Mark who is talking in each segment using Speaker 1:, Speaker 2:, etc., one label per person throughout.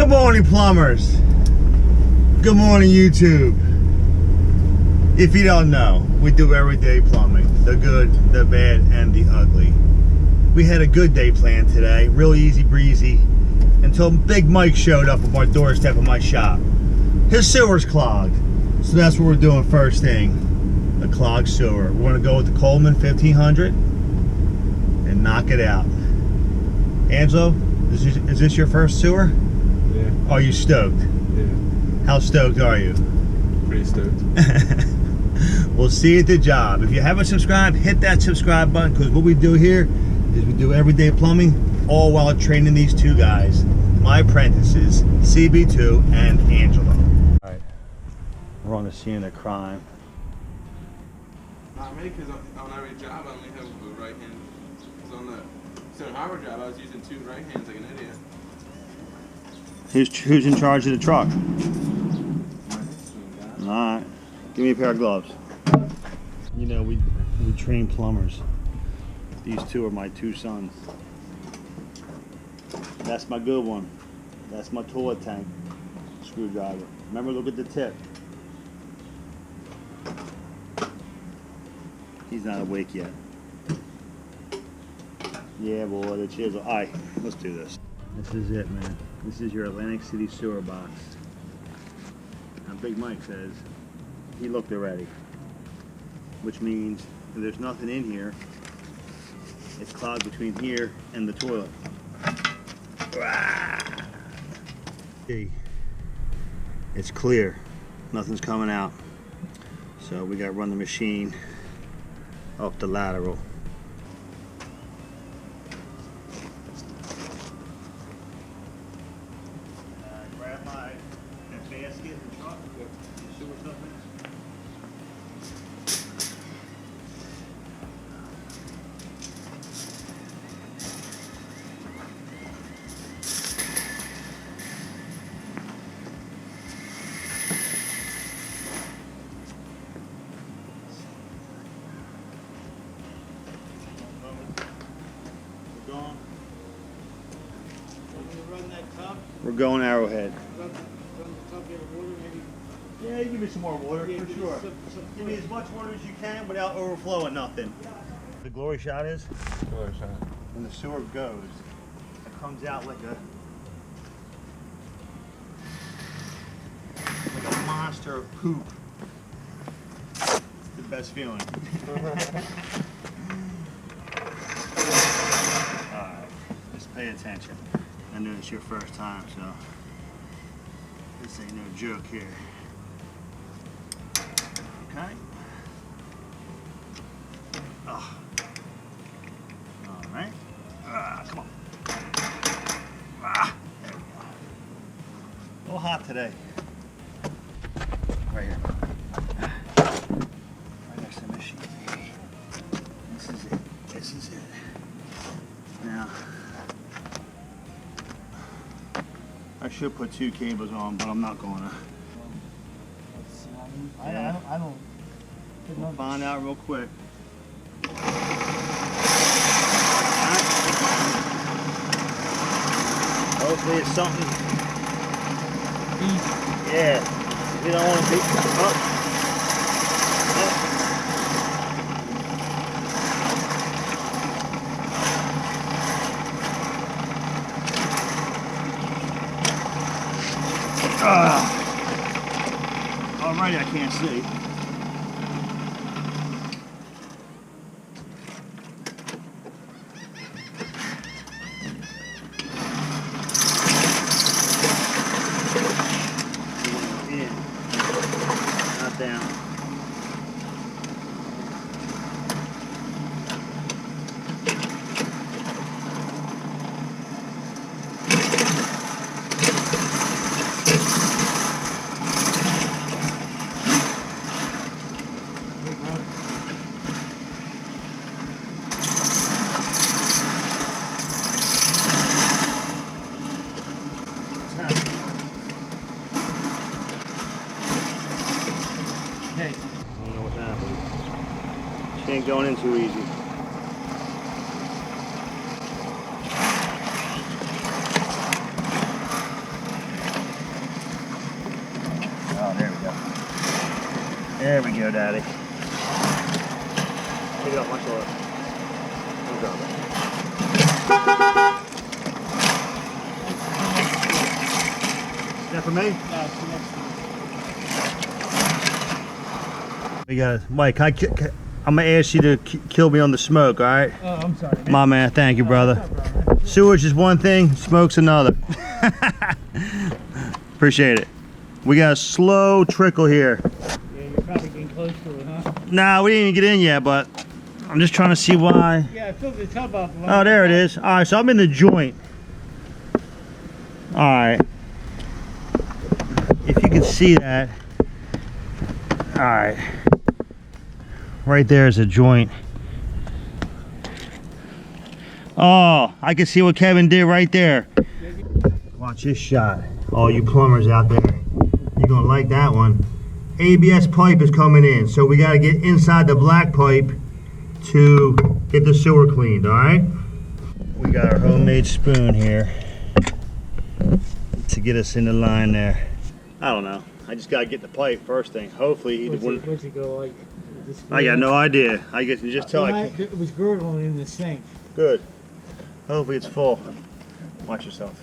Speaker 1: Good morning, plumbers. Good morning, YouTube. If you don't know, we do everyday plumbing. The good, the bad, and the ugly. We had a good day planned today, real easy breezy, until Big Mike showed up on our doorstep of my shop. His sewer's clogged, so that's what we're doing first thing, the clogged sewer. We're gonna go with the Coleman 1500 and knock it out. Angelo, is this your first sewer?
Speaker 2: Yeah.
Speaker 1: Are you stoked?
Speaker 2: Yeah.
Speaker 1: How stoked are you?
Speaker 2: Pretty stoked.
Speaker 1: We'll see you at the job. If you haven't subscribed, hit that subscribe button, because what we do here is we do everyday plumbing, all while training these two guys, my apprentices, CB2 and Angelo. All right, we're on the scene of crime.
Speaker 2: Not me, because on every job I only have a right hand. Because on the Stone Harbor job I was using two right hands like an idiot.
Speaker 1: Who's in charge of the truck? All right, give me a pair of gloves. You know, we train plumbers. These two are my two sons. That's my good one. That's my toilet tank screwdriver. Remember, look at the tip. He's not awake yet. Yeah, boy, the chisel. All right, let's do this. This is it, man. This is your Atlantic City sewer box. Now, Big Mike says he looked already, which means if there's nothing in here, it's clogged between here and the toilet. See, it's clear. Nothing's coming out. So we got to run the machine up the lateral. Grab my basket and truck. You see what's up in? We're going Arrowhead. Yeah, give me some more water, for sure. Give me as much water as you can without overflowing nothing. The glory shot is?
Speaker 2: Glory shot.
Speaker 1: When the sewer goes, it comes out like a monster of poop. It's the best feeling. Alright, just pay attention. I know it's your first time, so this ain't no joke here. Okay. Oh. All right. Come on. There we go. A little hot today. Right here. Right next to the machine. This is it. This is it. Now, I should put two cables on, but I'm not gonna.
Speaker 3: I don't.
Speaker 1: We'll find out real quick. Hopefully it's something. Yeah. We don't want to be. Alrighty, I can't see. In, not down.
Speaker 3: Hey.
Speaker 1: I don't know what's happening. She ain't going in too easy. There we go, Daddy. Pick it up, much lower. Don't drop it. Is that for me?
Speaker 3: No, it's the next one.
Speaker 1: We got it. Mike, I'm gonna ask you to kill me on the smoke, all right?
Speaker 3: Oh, I'm sorry, man.
Speaker 1: My man, thank you, brother.
Speaker 3: No problem.
Speaker 1: Sewage is one thing, smoke's another. Appreciate it. We got a slow trickle here.
Speaker 3: Yeah, you're probably getting close to it, huh?
Speaker 1: Nah, we didn't even get in yet, but I'm just trying to see why.
Speaker 3: Yeah, I filled the tub up.
Speaker 1: Oh, there it is. All right, so I'm in the joint. All right. If you can see that. All right. Right there is a joint. Oh, I can see what Kevin did right there. Watch this shot. All you plumbers out there, you're gonna like that one. ABS pipe is coming in, so we gotta get inside the black pipe to get the sewer cleaned, all right? We got our homemade spoon here to get us in the line there. I don't know. I just gotta get the pipe first thing. Hopefully he wouldn't.
Speaker 3: What's it go like?
Speaker 1: I got no idea. I guess you just tell.
Speaker 3: It was gurgling in the sink.
Speaker 1: Good. Hopefully it's full. Watch yourself.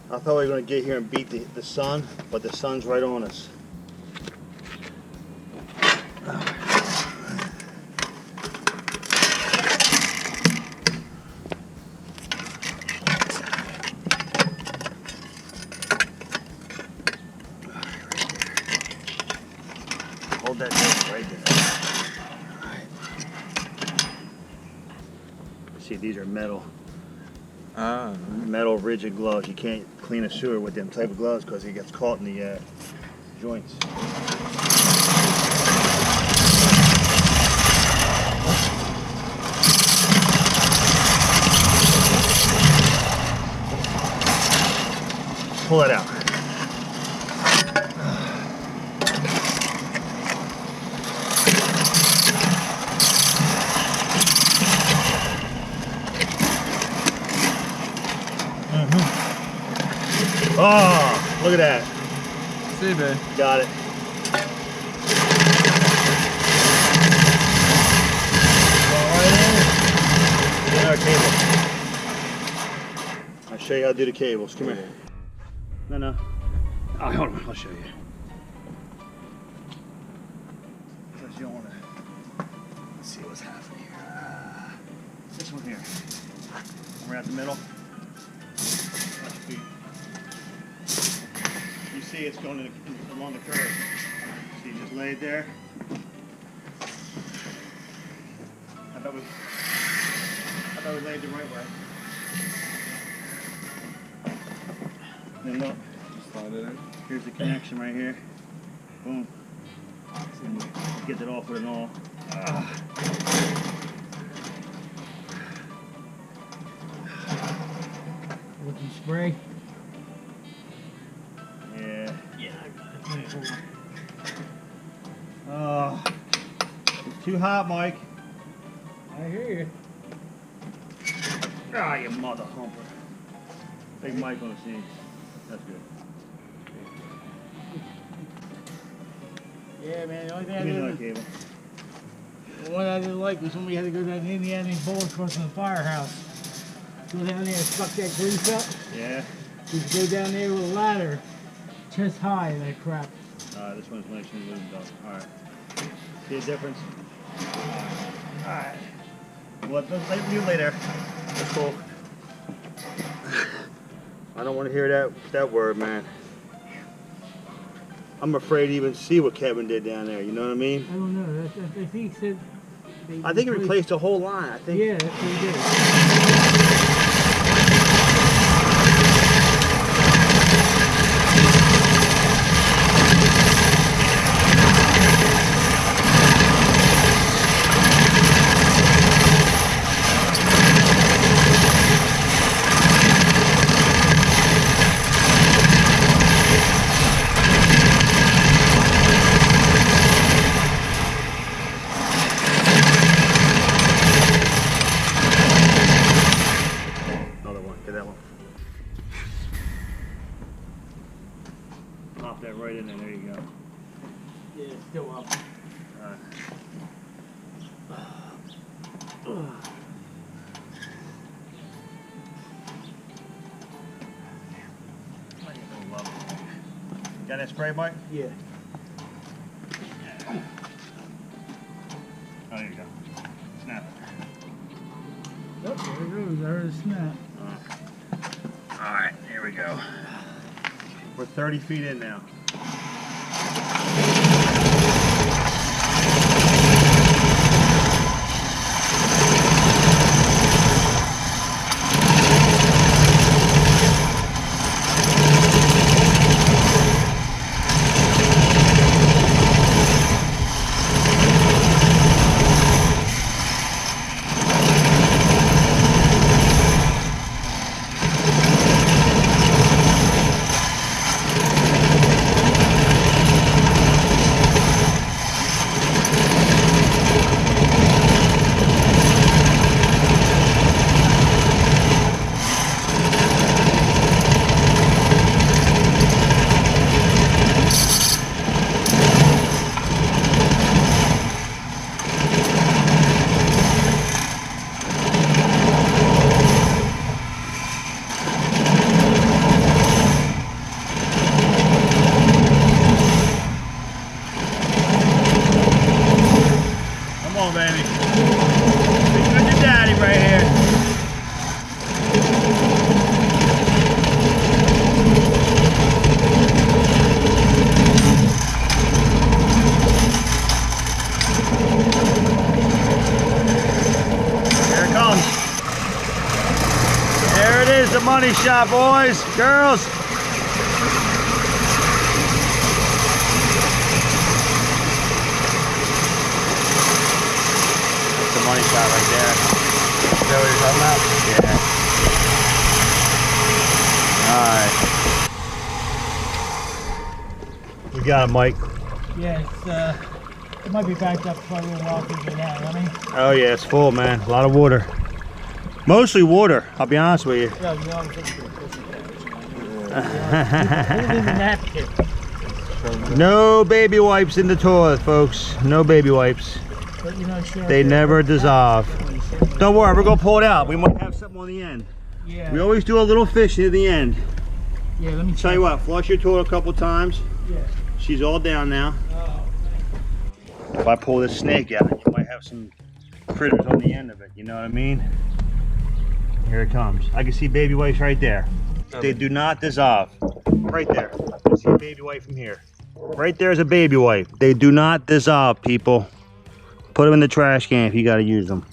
Speaker 1: I thought we were going to get here and beat the sun, but the sun's right on us. Hold that down right there. All right. See, these are metal. Metal rigid gloves. You can't clean a sewer with them type of gloves because it gets caught in the joints. Pull it out. Oh, look at that.
Speaker 2: CB.
Speaker 1: Got it. All right, in our cable. I'll show you how to do the cables. Come here. No. Oh, hold on. I'll show you. Because you don't want to. Let's see what's happening here. This one here. We're at the middle. You see it's going along the curve. So you just lay it there. I thought we laid the right way. Then look.
Speaker 2: Just slide it in.
Speaker 1: Here's the connection right here. Boom. And we get it off with an awl.
Speaker 3: With some spray.
Speaker 1: Yeah, I got it. Oh, it's too hot, Mike.
Speaker 3: I hear you.
Speaker 1: Ah, you mother humper. Big Mike on the scene. That's good.
Speaker 3: Yeah, man. The only thing
Speaker 1: Give me another cable.
Speaker 3: the one I didn't like was when we had to go down to Indiana and bowl across from the firehouse. Go down there and suck that grease up.
Speaker 1: Yeah.
Speaker 3: You go down there with a ladder, chest high, and that crap.
Speaker 1: This one's nice and loosened up. Alright. See the difference? Alright. Well, let's leave it later. That's cool. I don't want to hear that word, man. I'm afraid to even see what Kevin did down there, you know what I mean?
Speaker 3: I don't know. I think he said...
Speaker 1: I think he replaced the whole line. I think.
Speaker 3: Yeah, that's what he did. still up.
Speaker 1: Got that spray, Mike?
Speaker 3: Yeah.
Speaker 1: Oh, there you go. Snap it.
Speaker 3: Yep, there it goes. I heard a snap.
Speaker 1: Alright, here we go. We're 30 feet in now. Come on, baby. Big good to daddy right here. Here it comes. There it is, the money shot, boys, girls. Money shot right there. Is that what you're talking about? Yeah. Alright. We got him, Mike.
Speaker 3: Yeah, it might be backed up for a little while to get out, I mean.
Speaker 1: Oh yeah, it's full, man. A lot of water. Mostly water, I'll be honest with you.
Speaker 3: Yeah, you always look for a
Speaker 1: No baby wipes in the toilet, folks. No baby wipes.
Speaker 3: But you know,
Speaker 1: They never dissolve. Don't worry, we're gonna pull it out. We might have something on the end.
Speaker 3: Yeah.
Speaker 1: We always do a little fishing at the end.
Speaker 3: Yeah, let me
Speaker 1: Tell you what, flush your toilet a couple times.
Speaker 3: Yeah.
Speaker 1: She's all down now.
Speaker 3: Oh,
Speaker 1: If I pull this snake out, you might have some critters on the end of it. You know what I mean? Here it comes. I can see baby wipes right there. They do not dissolve. Right there. I see a baby wipe from here. Right there is a baby wipe. They do not dissolve, people. Put them in the trash can if you gotta use them.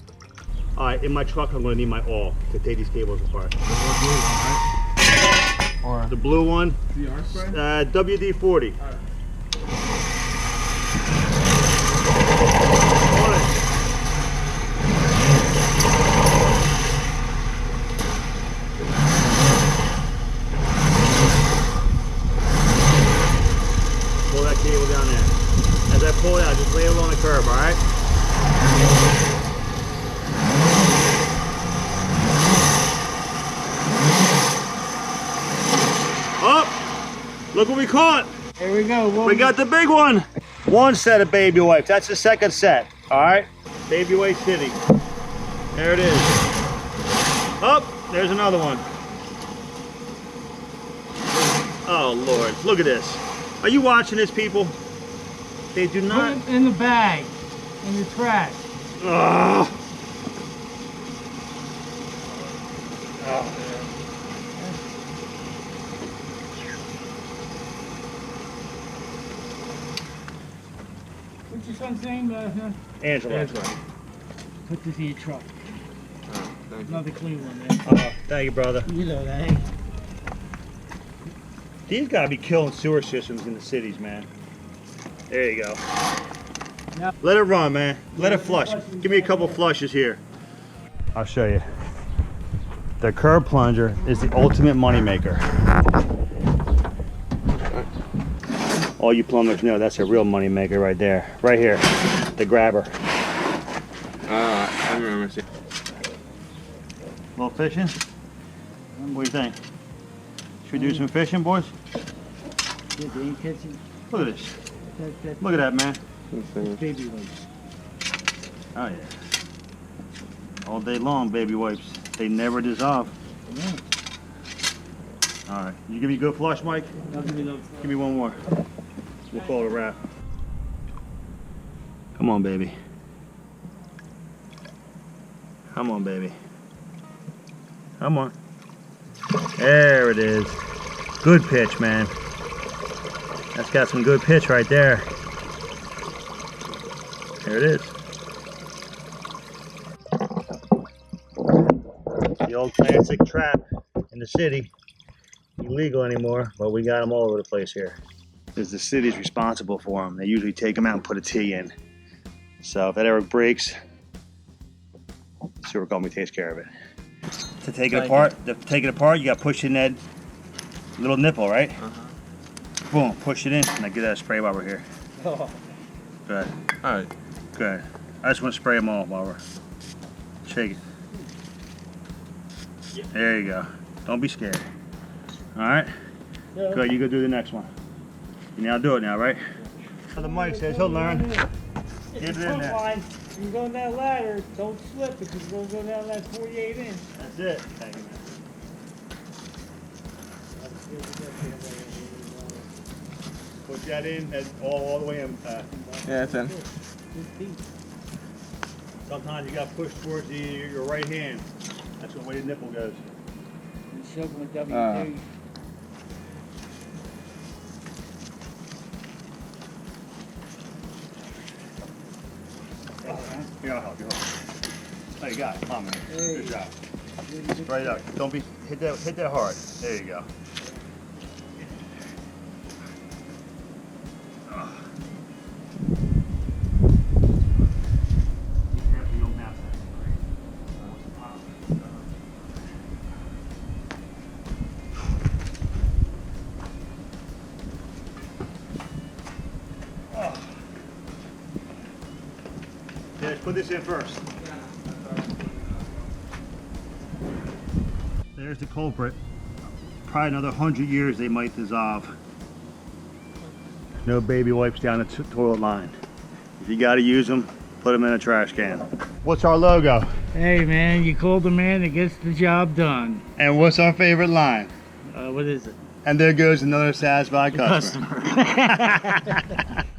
Speaker 1: All right, in my truck, I'm gonna need my awl to take these cables apart.
Speaker 2: Or
Speaker 1: The blue one,
Speaker 2: VR spray?
Speaker 1: WD-40.
Speaker 2: Alright.
Speaker 1: Pull that cable down there. As I pull it out, just lay it along the curb, all right? Oh, look what we caught.
Speaker 3: here we go.
Speaker 1: We got the big one. One set of baby wipes. That's the second set, all right? Baby wipe city. There it is. Oh, there's another one. Oh, Lord, look at this. Are you watching this, people? They do not.
Speaker 3: Put it in the bag, in the trash.
Speaker 1: Ugh.
Speaker 3: What's your son's name?
Speaker 1: Angelo.
Speaker 3: Put this in your truck.
Speaker 2: Thank you.
Speaker 3: Another clean one there.
Speaker 1: Thank you, brother.
Speaker 3: You know that, hey?
Speaker 1: These gotta be killing sewer systems in the cities, man. There you go.
Speaker 3: Now,
Speaker 1: Let it run, man. Let it flush. Give me a couple flushes here. I'll show you. The curb plunger is the ultimate moneymaker. All you plumbers know that's a real moneymaker right there. Right here. The grabber.
Speaker 2: I remember seeing.
Speaker 1: Little fishing? What do you think? Should we do some fishing, boys?
Speaker 3: yeah, they ain't catching.
Speaker 1: Look at this.
Speaker 3: That,
Speaker 1: Look at that, man.
Speaker 3: Baby wipes.
Speaker 1: Oh yeah. All day long, baby wipes. They never dissolve.
Speaker 3: Yeah.
Speaker 1: All right. You give me a good flush, Mike?
Speaker 3: I'll give you those.
Speaker 1: Give me one more. We'll call it a wrap. Come on, baby. Come on, baby. Come on. There it is. Good pitch, man. That's got some good pitch right there. There it is. The old classic trap in the city. Illegal anymore, but we got them all over the place here. Because the city's responsible for them. They usually take them out and put a T in. So if that ever breaks, Sewer Company takes care of it. To take it apart, you got to push in that little nipple, right? Boom, push it in, and I get that spray bobber here.
Speaker 3: Oh.
Speaker 1: Good.
Speaker 2: All right.
Speaker 1: Good. I just want to spray them all, bobber. Shake it. There you go. Don't be scared. All right.
Speaker 3: Yeah.
Speaker 1: Good. You go do the next one. You now do it now, right? The Mike says he'll learn. Get it in there.
Speaker 3: Line. You go down that ladder, don't slip because you're going to go down that 48 inch.
Speaker 1: That's it. Thank you, man. Push that in. That's all the way in.
Speaker 2: Yeah, it's in.
Speaker 1: Sometimes you got to push towards your right hand. That's the way the nipple goes.
Speaker 3: And shove them with W2.
Speaker 1: Here, I'll help you. Oh, you got it. Come on, man. Good job. Right up. Don't be hit that hard. There you go. Yeah, let's put this in first. There's the culprit. Probably another 100 years they might dissolve. No baby wipes down the toilet line. If you gotta use them, put them in a trash can. What's our logo?
Speaker 3: Hey man, you called the man that gets the job done.
Speaker 1: And what's our favorite line?
Speaker 3: What is it?
Speaker 1: And there goes another satisfied customer.